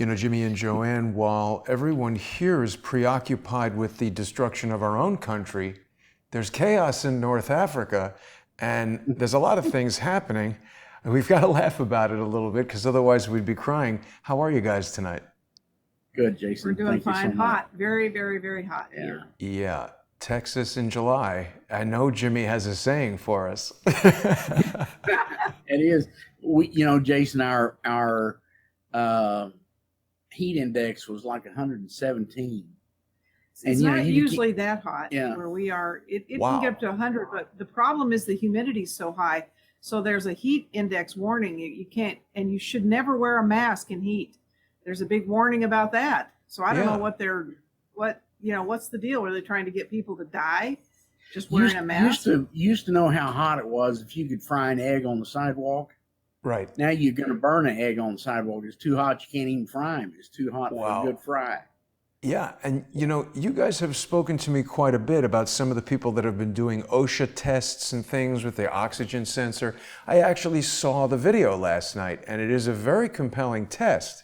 You know, Jimmy and JoAnne, while everyone here is preoccupied with the destruction of our own country, there's chaos in North Africa, and there's a lot of things happening. And we've got to laugh about it a little bit, because otherwise we'd be crying. How are you guys tonight? Good, Jason. We're doing Thank you fine. so much. Hot. Very, very, very hot here. Yeah, Texas in July. I know Jimmy has a saying for us. It is. Jason, our heat index was like 117. It's not usually that hot where we are. It Wow. can get up to 100, but the problem is the humidity is so high. So there's a heat index warning. You can't, and you should never wear a mask in heat. There's a big warning about that. So I don't know what's the deal? Are they trying to get people to die just wearing a mask? Used to know how hot it was if you could fry an egg on the sidewalk. Right. Now you're going to burn an egg on the sidewalk. It's too hot. You can't even fry them. It's too hot for a good fry. Yeah, and you guys have spoken to me quite a bit about some of the people that have been doing OSHA tests and things with the oxygen sensor. I actually saw the video last night, and it is a very compelling test.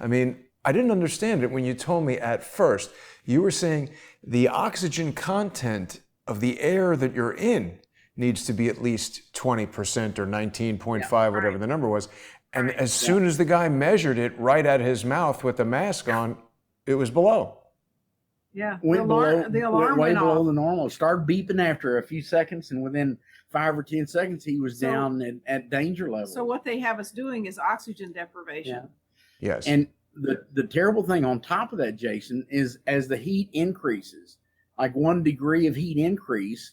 I mean, I didn't understand it when you told me at first. You were saying the oxygen content of the air that you're in needs to be at least 20% or 19.5, whatever the number was. And as soon as the guy measured it right at his mouth with the mask on, it was below. Yeah, the alarm went below off. the normal. It started beeping after a few seconds, and within 5 or 10 seconds, he was down at danger level. So what they have us doing is oxygen deprivation. Yeah. Yes. And the terrible thing on top of that, Jason, is as the heat increases, like 1 degree of heat increase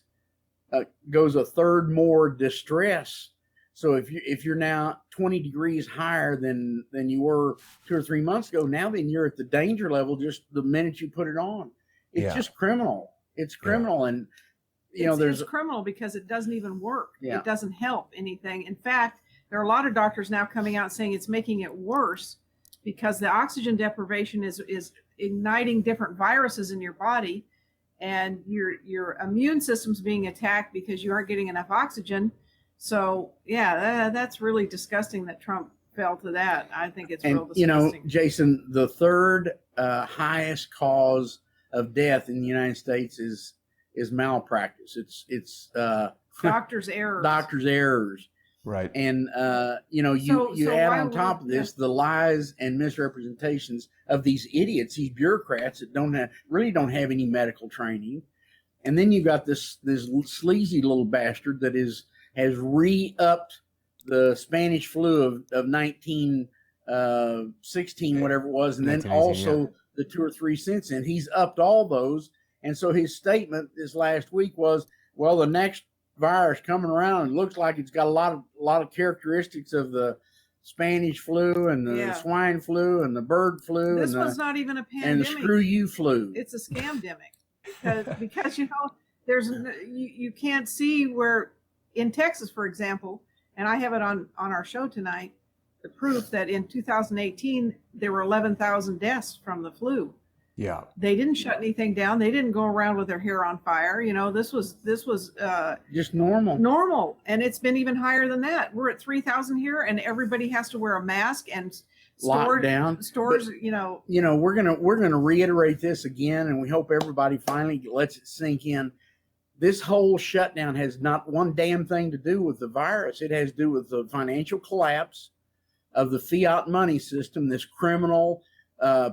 goes a third more distress. So if you're now 20 degrees higher than you were 2 or 3 months ago, now then you're at the danger level just the minute you put it on. It's just criminal. It's criminal, and it's criminal because it doesn't even work. Yeah. It doesn't help anything. In fact, there are a lot of doctors now coming out saying it's making it worse because the oxygen deprivation is igniting different viruses in your body, and your immune system's being attacked because you aren't getting enough oxygen. So that's really disgusting that Trump fell to that. I think it's real disgusting. Jason, the third highest cause of death in the United States is malpractice. It's doctors' errors. Doctors' errors. Right. And you add on top of this the lies and misrepresentations of these idiots, these bureaucrats that really don't have any medical training, and then you've got this sleazy little bastard that has re-upped the Spanish flu of 1916, whatever it was, and then also the 2 or 3 since then. He's upped all those, and so his statement this last week was, well, the next virus coming around, it looks like it's got a lot of characteristics of the Spanish flu and the swine flu and the bird flu. This was not even a pandemic. And the screw you flu. It's a scamdemic because there's you can't see where in Texas, for example, and I have it on our show tonight, the proof that in 2018 there were 11,000 deaths from the flu. Yeah. They didn't shut anything down. They didn't go around with their hair on fire. This was just normal. Normal, and it's been even higher than that. We're at 3,000 here, and everybody has to wear a mask and locked down. Stores, but, we're gonna reiterate this again, and we hope everybody finally lets it sink in. This whole shutdown has not one damn thing to do with the virus. It has to do with the financial collapse of the fiat money system, this criminal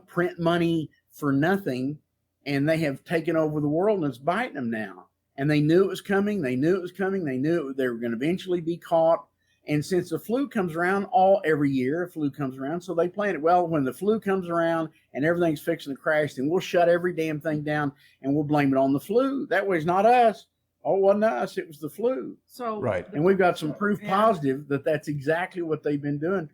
print money for nothing, and they have taken over the world, and it's biting them now. And they knew it was coming. They knew it was coming. They knew they were going to eventually be caught. And since the flu comes around every year, flu comes around, so they planned it. Well, when the flu comes around and everything's fixing to crash, then we'll shut every damn thing down and we'll blame it on the flu. That way it's not us. Oh, it wasn't us. It was the flu. So right. And we've got some proof positive that that's exactly what they've been doing.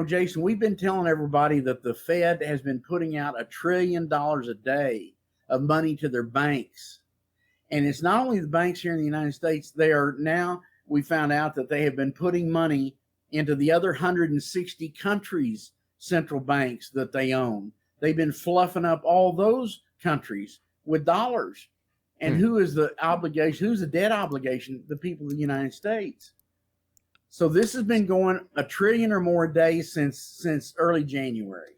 Jason, we've been telling everybody that the Fed has been putting out $1 trillion a day of money to their banks. And it's not only the banks here in the United States, we found out that they have been putting money into the other 160 countries' central banks that they own. They've been fluffing up all those countries with dollars. And who is the obligation? Who's the debt obligation? The people of the United States. So this has been going $1 trillion or more a day since early January.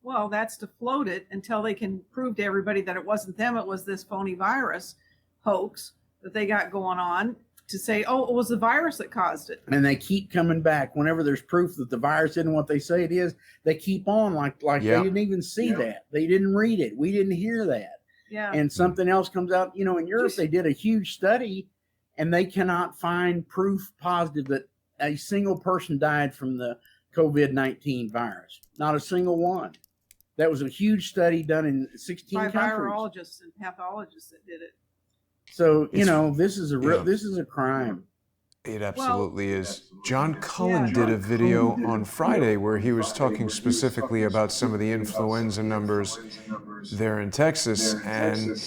Well, that's to float it until they can prove to everybody that it wasn't them, it was this phony virus hoax that they got going on, to say, oh, it was the virus that caused it. And they keep coming back whenever there's proof that the virus isn't what they say it is. They keep on like they didn't even see that. They didn't read it. We didn't hear that. Yeah. And something else comes out. You know, in Europe, they did a huge study, and they cannot find proof positive that a single person died from the COVID-19 virus. Not a single one. That was a huge study done in 16 by countries. virologists and pathologists that did it. So, you know, this is a this is a crime. It absolutely is. John Cullen did a video on Friday where he was talking specifically about some of the influenza numbers there in Texas. And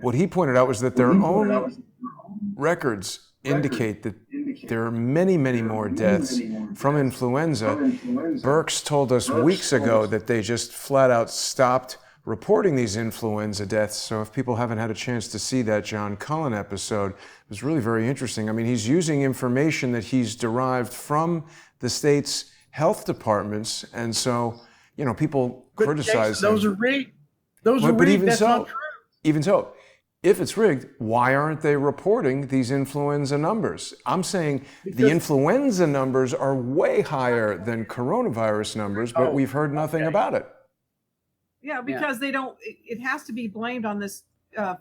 what he pointed out was that their own records indicate that there are many, many more deaths from influenza. Birx told us weeks ago that they just flat out stopped reporting these influenza deaths. So if people haven't had a chance to see that John Cullen episode, it was really very interesting. I mean, he's using information that he's derived from the state's health departments. And so, you know, people criticize Jason, those are rigged. Those are rigged. But even That's so, not true. even so, if it's rigged, why aren't they reporting these influenza numbers? I'm saying the influenza numbers are way higher than coronavirus numbers, but we've heard nothing about it. Yeah, because they don't, it has to be blamed on this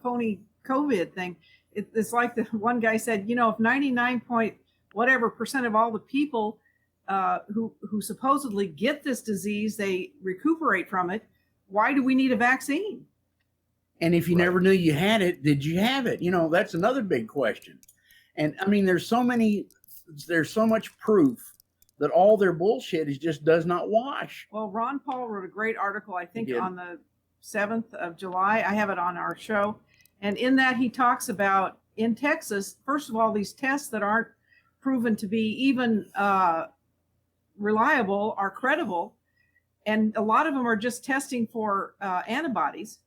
phony COVID thing. It's like the one guy said, you know, if 99% of all the people who supposedly get this disease, they recuperate from it, why do we need a vaccine? And if you never knew you had it, did you have it? You know, that's another big question. And I mean, there's so much proof that all their bullshit just does not wash. Well, Ron Paul wrote a great article, I think on the 7th of July. I have it on our show. And in that he talks about in Texas, first of all, these tests that aren't proven to be even reliable are credible. And a lot of them are just testing for antibodies,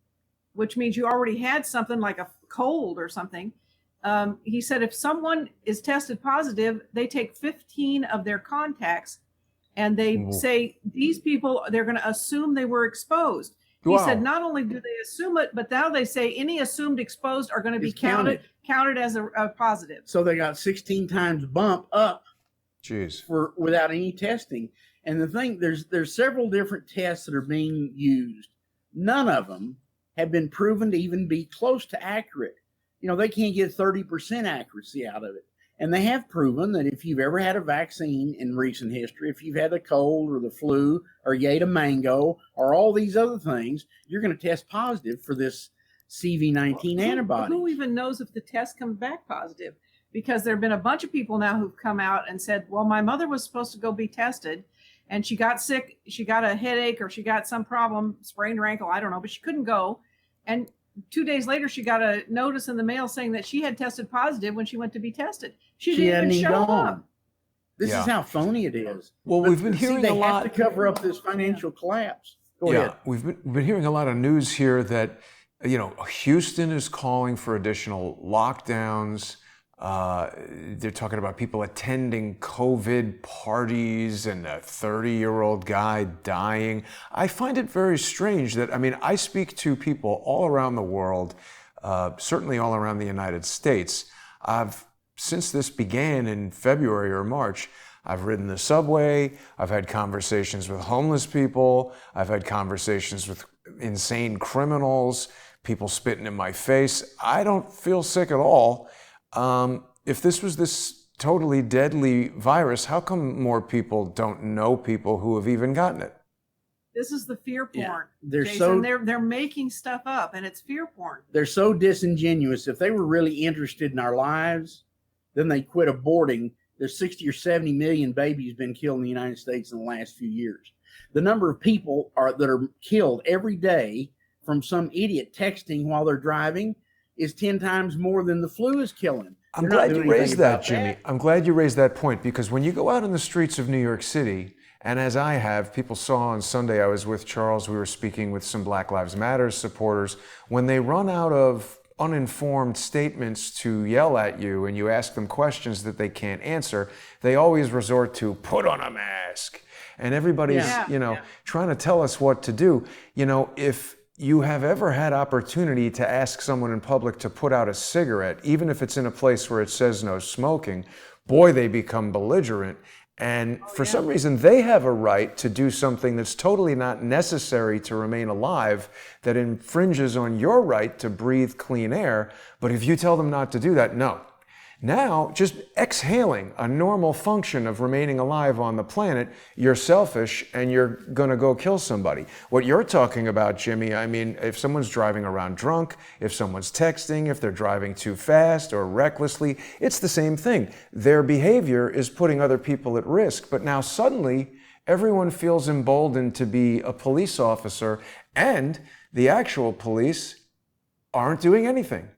which means you already had something like a cold or something. He said if someone is tested positive, they take 15 of their contacts and they say these people, they're going to assume they were exposed. He said not only do they assume it, but now they say any assumed exposed are going to be counted as a positive. So they got 16 times bump up without any testing. And the thing, there's several different tests that are being used. None of them have been proven to even be close to accurate. You know, they can't get 30% accuracy out of it. And they have proven that if you've ever had a vaccine in recent history, if you've had the cold or the flu or you ate a mango or all these other things, you're going to test positive for this CV19 antibody. Who even knows if the test comes back positive? Because there have been a bunch of people now who've come out and said, well, my mother was supposed to go be tested and she got sick. She got a headache or she got some problem, sprained her ankle, I don't know, but she couldn't go. And 2 days later, she got a notice in the mail saying that she had tested positive when she went to be tested. She didn't even show up. This is how phony it is. Well, we've been hearing a lot. They have to cover up this financial collapse. Go ahead. We've been hearing a lot of news here that, you know, Houston is calling for additional lockdowns. They're talking about people attending COVID parties and a 30-year-old guy dying. I find it very strange that, I mean, I speak to people all around the world, certainly all around the United States. Since this began in February or March, I've ridden the subway, I've had conversations with homeless people, I've had conversations with insane criminals, people spitting in my face. I don't feel sick at all. If this was this totally deadly virus, how come more people don't know people who have even gotten it? This is the fear porn. They're Jason. They're making stuff up, and it's fear porn. They're so disingenuous. If they were really interested in our lives, then they quit aborting. There's 60 or 70 million babies been killed in the United States in the last few years. The number of people that are killed every day from some idiot texting while they're driving is 10 times more than the flu is killing. I'm glad you raised that, Jimmy. I'm glad you raised that point, because when you go out in the streets of New York City, and as I have, people saw on Sunday, I was with Charles, we were speaking with some Black Lives Matter supporters. When they run out of uninformed statements to yell at you and you ask them questions that they can't answer, they always resort to put on a mask. And everybody's, trying to tell us what to do. If you have ever had opportunity to ask someone in public to put out a cigarette, even if it's in a place where it says no smoking, boy, they become belligerent. And for some reason, they have a right to do something that's totally not necessary to remain alive, that infringes on your right to breathe clean air. But if you tell them not to do that, no. Now, just exhaling a normal function of remaining alive on the planet, you're selfish and you're going to go kill somebody. What you're talking about, Jimmy, I mean, if someone's driving around drunk, if someone's texting, if they're driving too fast or recklessly, it's the same thing. Their behavior is putting other people at risk. But now suddenly, everyone feels emboldened to be a police officer, and the actual police aren't doing anything.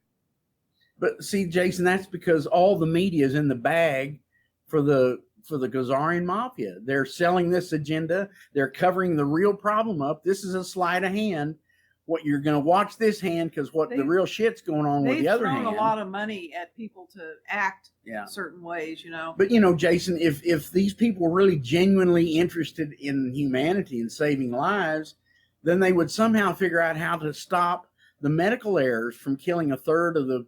But see, Jason, that's because all the media is in the bag for the Khazarian mafia. They're selling this agenda. They're covering the real problem up. This is a sleight of hand. What you're going to watch this hand, because the real shit's going on with the other hand. They've thrown a lot of money at people to act certain ways, But Jason, if these people were really genuinely interested in humanity and saving lives, then they would somehow figure out how to stop the medical errors from killing a third of the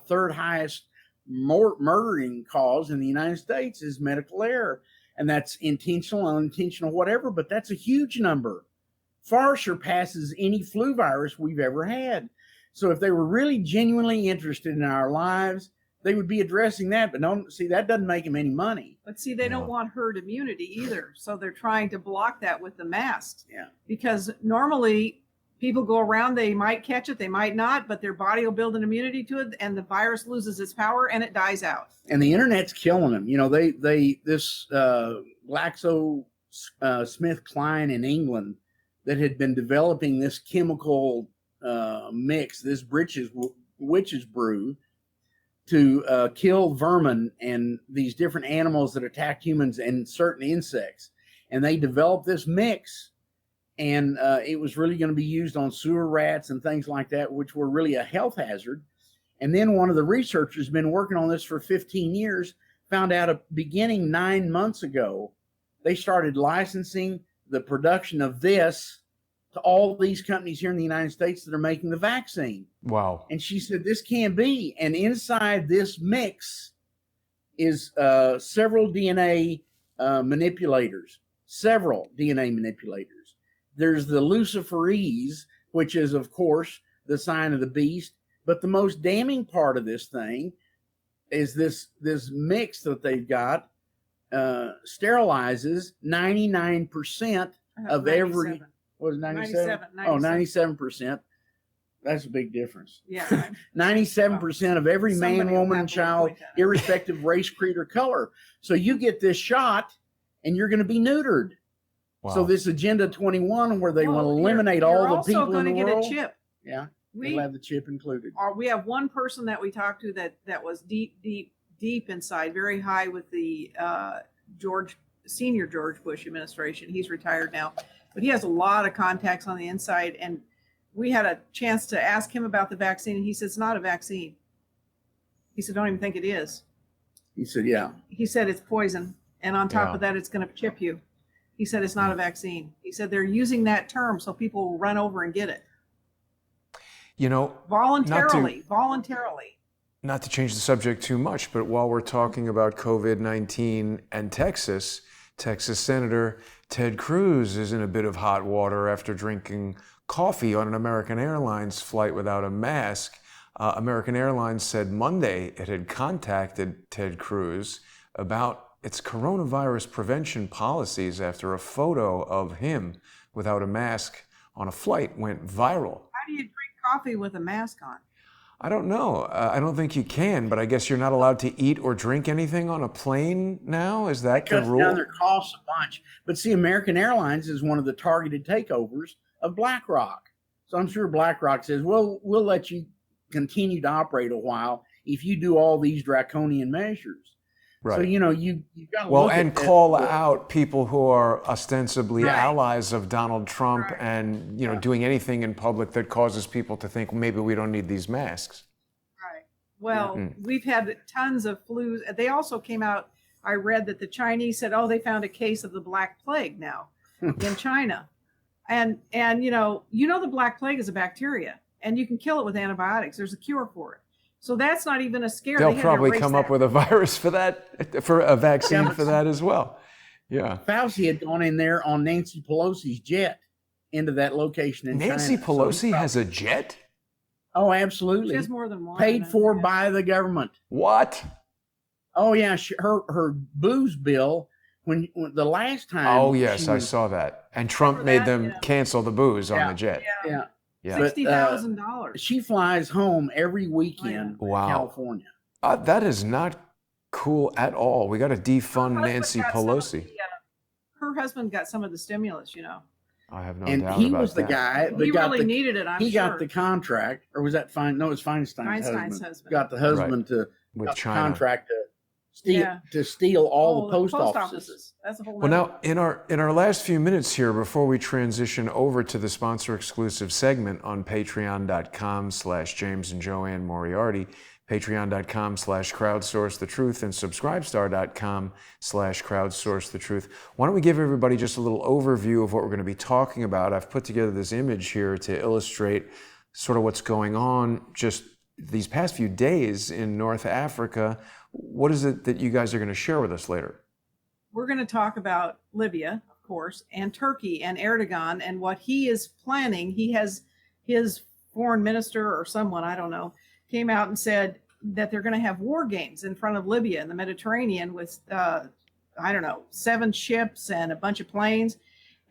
third highest murdering cause in the United States is medical error. And that's intentional, unintentional, whatever, but that's a huge number. Far surpasses any flu virus we've ever had. So if they were really genuinely interested in our lives, they would be addressing that. But that doesn't make them any money. But see, they don't want herd immunity either. So they're trying to block that with the masks. Yeah. Because normally people go around, they might catch it, they might not, but their body will build an immunity to it, and the virus loses its power and it dies out. And the internet's killing them. This GlaxoSmithKline in England that had been developing this chemical mix, this witch's brew, to kill vermin and these different animals that attack humans and certain insects. And they developed this mix. And it was really going to be used on sewer rats and things like that, which were really a health hazard. And then one of the researchers been working on this for 15 years, found out beginning 9 months ago, they started licensing the production of this to all these companies here in the United States that are making the vaccine. Wow. And she said, this can't be. And inside this mix is several DNA manipulators. There's the luciferase, which is, of course, the sign of the beast. But the most damning part of this thing is this mix that they've got sterilizes 99% of 97. every... What was it, 97? 97%. That's a big difference. Yeah. 97% of every man, woman, and child, irrespective of race, creed, or color. So you get this shot, and you're going to be neutered. Wow. So this Agenda 21, where they want to eliminate all the people in the world. You're also going to get a chip. Yeah, we'll have the chip included. We have one person that we talked to that was deep inside, very high with the senior George Bush administration. He's retired now, but he has a lot of contacts on the inside. And we had a chance to ask him about the vaccine, and he said, it's not a vaccine. He said, don't even think it is. He said, yeah. He said, it's poison. And on top of that, it's going to chip you. He said, it's not a vaccine. He said, they're using that term so people will run over and get it. Voluntarily. Not to change the subject too much, but while we're talking about COVID-19 and Texas Senator Ted Cruz is in a bit of hot water after drinking coffee on an American Airlines flight without a mask. American Airlines said Monday it had contacted Ted Cruz about its coronavirus prevention policies after a photo of him without a mask on a flight went viral. How do you drink coffee with a mask on? I don't know. I don't think you can, but I guess you're not allowed to eat or drink anything on a plane now? Is that the rule? Down their costs a bunch. But see, American Airlines is one of the targeted takeovers of BlackRock. So I'm sure BlackRock says, well, we'll let you continue to operate a while if you do all these draconian measures. Right. So, you've got to look at call out people who are ostensibly allies of Donald Trump and, doing anything in public that causes people to think maybe we don't need these masks. Well, we've had tons of flus. They also came out, I read that the Chinese said, oh, they found a case of the Black Plague now in China. And the Black Plague is a bacteria, and you can kill it with antibiotics. There's a cure for it. So that's not even a scare. They'll probably come up with a virus for that, for a vaccine for that as well. Yeah. Fauci had gone in there on Nancy Pelosi's jet into that location in China. Nancy Pelosi has a jet? Oh, absolutely. She has more than one. Paid for by the government. What? Oh, yeah. Her booze bill, when the last time. Oh, yes, I saw that. And Trump made them cancel the booze on the jet. Yeah. $60,000. She flies home every weekend to California. That is not cool at all. We got to defund Nancy Pelosi. Her husband got some of the stimulus, I have no and doubt he about was the that. guy that he got really needed it. He got the contract, or was that Fine? No, it was Feinstein's husband. Got the husband to with China contract to steal all the post offices. That's a whole. Well, now in our last few minutes here, before we transition over to the sponsor exclusive segment on Patreon.com/James and JoAnne Moriarty, Patreon.com/crowdsourcethetruth, and Subscribestar.com/crowdsourcethetruth. Why don't we give everybody just a little overview of what we're going to be talking about? I've put together this image here to illustrate sort of what's going on just these past few days in North Africa. What is it that you guys are going to share with us later? We're going to talk about Libya, of course, and Turkey and Erdogan and what he is planning. He has his foreign minister or someone, I don't know, came out and said that they're going to have war games in front of Libya in the Mediterranean with, 7 ships and a bunch of planes.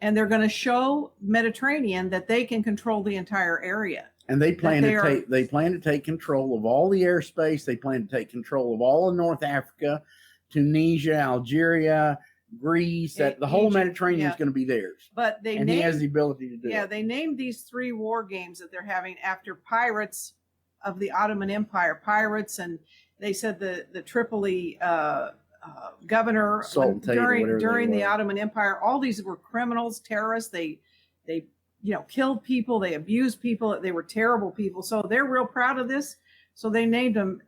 And they're going to show Mediterranean that they can control the entire area. And they plan to take control of all the airspace. They plan to take control of all of North Africa, Tunisia, Algeria, Greece. The whole Mediterranean is going to be theirs. But he has the ability to do it. Yeah, they named these 3 war games that they're having after pirates of the Ottoman Empire. Pirates, and they said the Tripoli governor during the Ottoman Empire. All these were criminals, terrorists. They killed people, they abused people, they were terrible people. So they're real proud of this. So they named them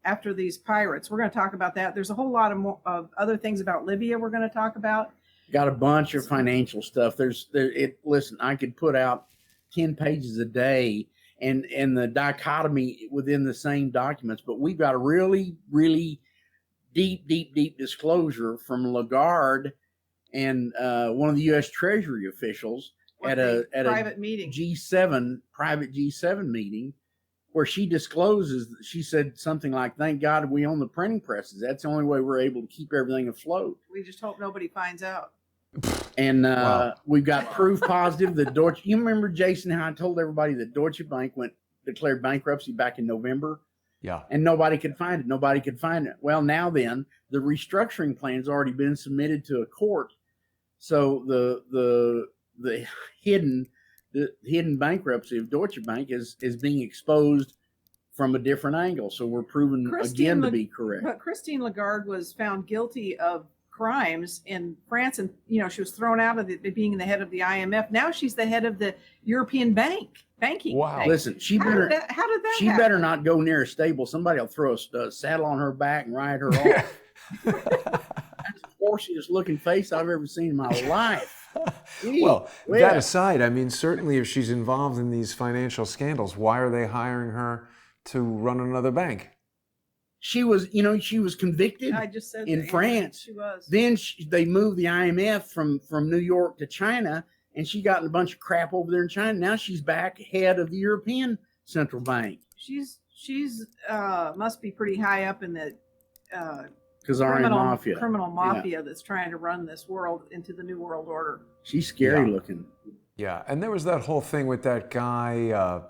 after these pirates. We're going to talk about that. There's a whole lot of other things about Libya we're going to talk about. Got a bunch of financial stuff. Listen, I could put out 10 pages a day and the dichotomy within the same documents, but we've got a really, really deep disclosure from Lagarde and one of the U.S. Treasury officials at a private meeting, private G7 meeting, where she discloses, she said something like, "Thank God we own the printing presses. That's the only way we're able to keep everything afloat. We just hope nobody finds out." And we've got proof positive that Deutsche. You remember, Jason, how I told everybody that Deutsche Bank declared bankruptcy back in November? Yeah. And nobody could find it. Nobody could find it. Well, now then, the restructuring plan has already been submitted to a court. So the hidden bankruptcy of Deutsche Bank is being exposed from a different angle. So we're proven again to be correct. But Christine Lagarde was found guilty of crimes in France, and she was thrown out of being the head of the IMF. Now she's the head of the European banking. Wow! Bank. Listen, how did that happen? Better not go near a stable. Somebody will throw a saddle on her back and ride her off. That's the horsiest looking face I've ever seen in my life. Well, that aside, I mean, certainly if she's involved in these financial scandals, why are they hiring her to run another bank? She was convicted in France. She was. Then they moved the IMF from New York to China, and she got in a bunch of crap over there in China. Now she's back head of the European Central Bank. She's must be pretty high up in the criminal mafia that's trying to run this world into the new world order. She's scary looking. Yeah, and there was that whole thing with that guy.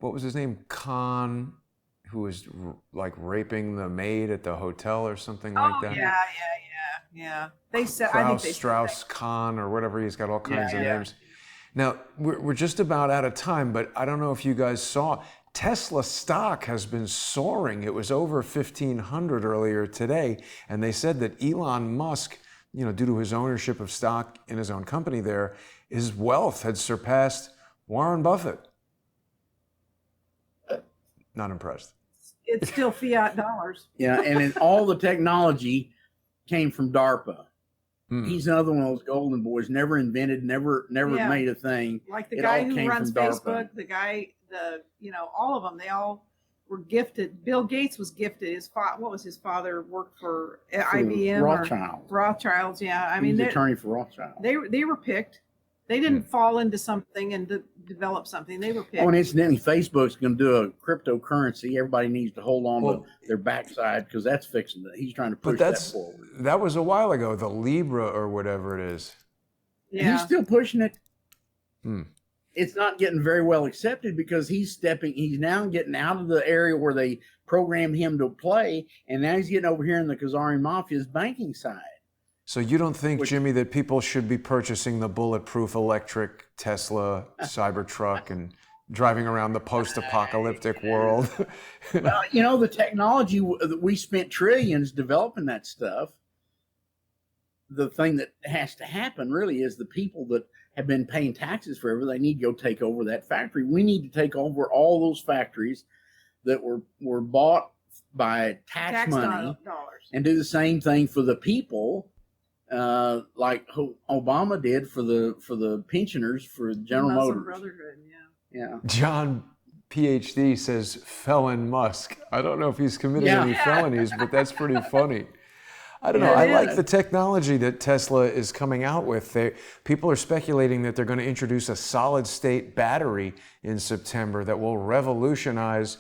What was his name? Khan, who was like raping the maid at the hotel or something like that. Yeah. They said Strauss Khan or whatever. He's got all kinds of names. Now we're just about out of time, but I don't know if you guys saw. Tesla stock has been soaring. It was over 1,500 earlier today, and they said that Elon Musk, due to his ownership of stock in his own company there, his wealth had surpassed Warren Buffett. Not impressed. It's still fiat dollars. Yeah, and then all the technology came from DARPA. Hmm. He's another one of those golden boys. Never invented, never Yeah. made a thing. Like the It guy all who came runs from DARPA. Facebook, the guy, all of them, they all were gifted. Bill Gates was gifted. What was his father? Worked for IBM Rothschild. or Rothschilds. Yeah, I He mean, was the attorney for Rothschild. they were picked. They didn't fall into something and develop something. They were picked. Oh, and incidentally, Facebook's going to do a cryptocurrency. Everybody needs to hold on to their backside because that's fixing it. He's trying to push that forward. That was a while ago, the Libra or whatever it is. Yeah. He's still pushing it. Hmm. It's not getting very well accepted because he's now getting out of the area where they programmed him to play, and now he's getting over here in the Khazarian Mafia's banking side. So you don't think, Jimmy, that people should be purchasing the bulletproof electric Tesla Cybertruck and driving around the post-apocalyptic world? Well, the technology, we spent trillions developing that stuff. The thing that has to happen really is the people that have been paying taxes forever, they need to go take over that factory. We need to take over all those factories that were bought by tax money dollars and do the same thing for the people. Like Obama did for the pensioners for General Motors. Brotherhood, Yeah. John, PhD, says felon Musk. I don't know if he's committed any felonies, but that's pretty funny. I don't know. I like the technology that Tesla is coming out with. People are speculating that they're going to introduce a solid-state battery in September that will revolutionize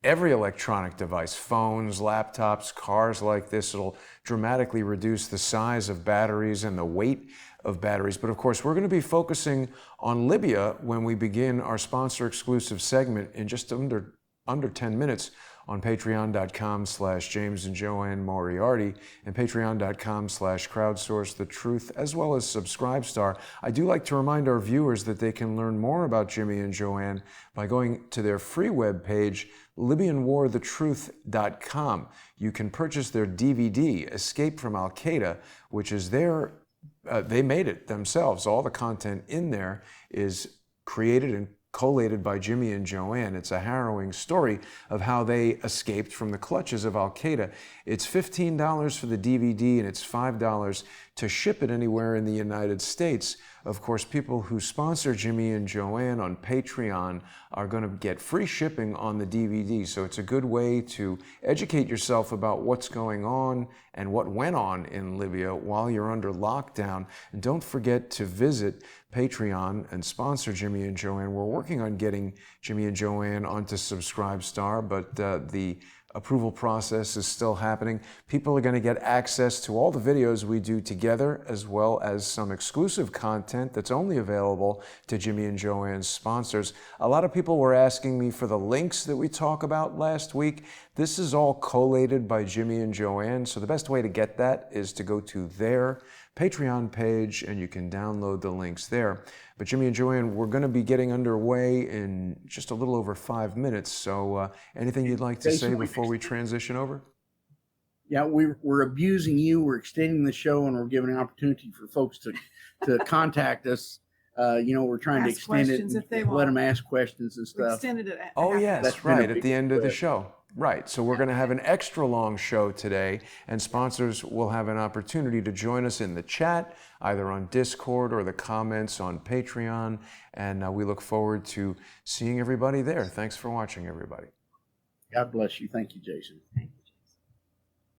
every electronic device, phones, laptops, cars like this. It'll dramatically reduce the size of batteries and the weight of batteries. But of course, we're going to be focusing on Libya when we begin our sponsor-exclusive segment in just under 10 minutes on patreon.com/James and JoAnne Moriarty and patreon.com/crowdsource the truth, as well as Subscribestar. I do like to remind our viewers that they can learn more about Jimmy and JoAnne by going to their free webpage, LibyanWarTheTruth.com. You can purchase their DVD, Escape from Al-Qaeda, which is they made it themselves. All the content in there is created and collated by Jimmy and JoAnne. It's a harrowing story of how they escaped from the clutches of Al-Qaeda. It's $15 for the DVD and it's $5 to ship it anywhere in the United States. Of course, people who sponsor Jimmy and JoAnne on Patreon are going to get free shipping on the DVD. So it's a good way to educate yourself about what's going on and what went on in Libya while you're under lockdown. And don't forget to visit Patreon and sponsor Jimmy and JoAnne. We're working on getting Jimmy and JoAnne onto Subscribestar, but the approval process is still happening. People are going to get access to all the videos we do together, as well as some exclusive content that's only available to Jimmy and JoAnne's sponsors. A lot of people were asking me for the links that we talk about last week. This is all collated by Jimmy and JoAnne, so the best way to get that is to go to their Patreon page, and you can download the links there. But Jimmy and JoAnne, we're going to be getting underway in just a little over 5 minutes. So anything you'd like to say before we transition over? Yeah, we're abusing you. We're extending the show, and we're giving an opportunity for folks to contact us. We're trying to extend it and let them ask questions and stuff. Extended it. Oh, yes, that's right, at the end of the show. Right, so we're going to have an extra long show today, and sponsors will have an opportunity to join us in the chat, either on Discord or the comments on Patreon, and we look forward to seeing everybody there. Thanks for watching, everybody. God bless you. Thank you, Jason. Thank you.